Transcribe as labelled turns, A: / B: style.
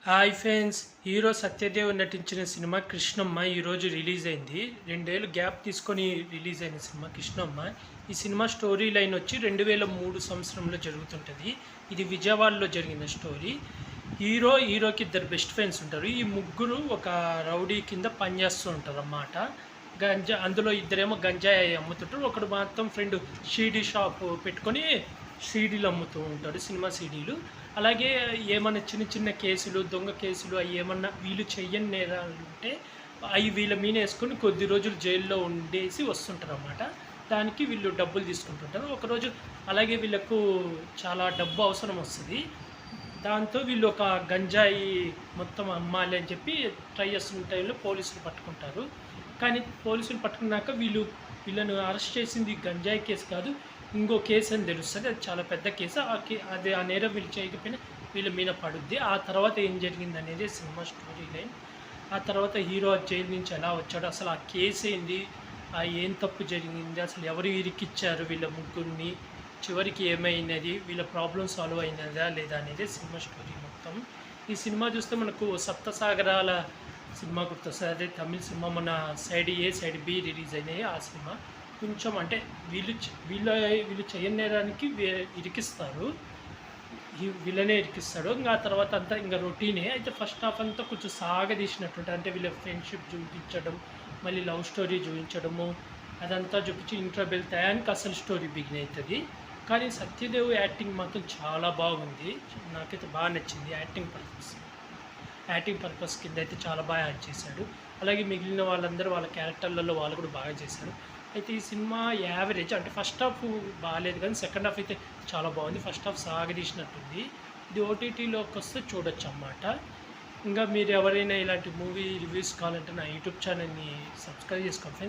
A: Hi friends, hero Satyadev నటించిన cinema Krishnamma ఈరోజు release అయింది. 2 ఏళ్ళు గ్యాప్ తీసుకొని రిలీజ్ అయిన సినిమా కృష్ణమ్మ. ఈ సినిమా స్టోరీ లైన్ వచ్చి 2003 సంవత్సరంలో జరుగుతుంటుంది. ఇది విజయవాడలో జరిగిన స్టోరీ. హీరోకి ఇద్దరు బెస్ట్ ఫ్రెండ్స్ ఉంటారు. ఈ ముగ్గురు ఒక రౌడీ కింద పనిచేస్తూ ఉంటారు అన్నమాట. అందులో ఇద్దరేమో గంజాయి అమ్ముతుంటారు. ఒకడు మాత్రం ఫ్రెండ్ సీడీ షాప్ పెట్టుకొని సీడీలు అమ్ముతూ ఉంటాడు, సినిమా సీడీలు. అలాగే ఏమన్నా చిన్న చిన్న కేసులు, దొంగ కేసులు అవి ఏమన్నా వీళ్ళు చెయ్యని నేరాలు ఉంటే అవి వీళ్ళ మీద వేసుకొని కొద్ది రోజులు జైల్లో ఉండేసి వస్తుంటారు అన్నమాట. దానికి వీళ్ళు డబ్బులు తీసుకుంటుంటారు. ఒకరోజు అలాగే వీళ్ళకు చాలా డబ్బు అవసరం వస్తుంది. దాంతో వీళ్ళు ఒక గంజాయి మొత్తం అమ్మాలి అని చెప్పి ట్రై చేస్తున్న టైంలో పోలీసులు పట్టుకుంటారు. కానీ పోలీసులు పట్టుకున్నాక వీళ్ళను అరెస్ట్ చేసింది గంజాయి కేసు కాదు, ఇంకో కేసు అని తెలుస్తుంది. అది చాలా పెద్ద కేసు. ఆ నేరం వీళ్ళు చేయకపోయినా వీళ్ళ మీద పడుద్ది. ఆ తర్వాత ఏం జరిగింది అనేది సినిమా స్టోరీ లైన్. ఆ తర్వాత హీరో జైలు నుంచి ఎలా వచ్చాడు, అసలు ఆ కేసు ఏంది, ఏం తప్పు జరిగింది, అసలు ఎవరు ఇరికిచ్చారు వీళ్ళ ముగ్గురిని, చివరికి ఏమైనది, వీళ్ళ ప్రాబ్లం సాల్వ్ అయినదా లేదా అనేది సినిమా స్టోరీ మొత్తం. ఈ సినిమా చూస్తే మనకు సప్తసాగరాల సినిమా గుర్తొస్తుంది. అదే తమిళ సినిమా మన side A side be release అయినాయి. ఆ సినిమా కొంచెం అంటే వీళ్ళు చేయని నేరానికి ఇరికిస్తారు, వీళ్ళనే ఇరికిస్తాడు. ఇంకా ఆ తర్వాత అంతా ఇంకా రొటీనే. అయితే ఫస్ట్ హాఫ్ అంతా కొంచెం సాగదీసినట్టుంటే, అంటే వీళ్ళ ఫ్రెండ్షిప్ చూపించడం, మళ్ళీ లవ్ స్టోరీ చూపించడము, అదంతా చూపించి ఇంటర్వెల్ టయానికి అసలు స్టోరీ బిగిన్ అవుతుంది. కానీ సత్యదేవ్ యాక్టింగ్ మాత్రం చాలా బాగుంది. నాకైతే బాగా నచ్చింది. యాక్టింగ్ పర్పస్ కింద అయితే చాలా బాగా యాక్ట్ చేశాడు. అలాగే మిగిలిన వాళ్ళందరూ వాళ్ళ క్యారెక్టర్లలో వాళ్ళు కూడా బాగా చేశారు. అయితే ఈ సినిమా యావరేజ్, అంటే ఫస్ట్ హాఫ్ బాగాలేదు కానీ సెకండ్ హాఫ్ అయితే చాలా బాగుంది. ఫస్ట్ హాఫ్ సాగదీసినట్టుంది. ఇది ఓటీటీలోకి వస్తే చూడొచ్చు అన్నమాట. ఇంకా మీరు ఎవరైనా ఇలాంటి మూవీ రివ్యూస్ కావాలంటే నా యూట్యూబ్ ఛానల్ని సబ్స్క్రైబ్ చేసుకోండి ఫ్రెండ్స్.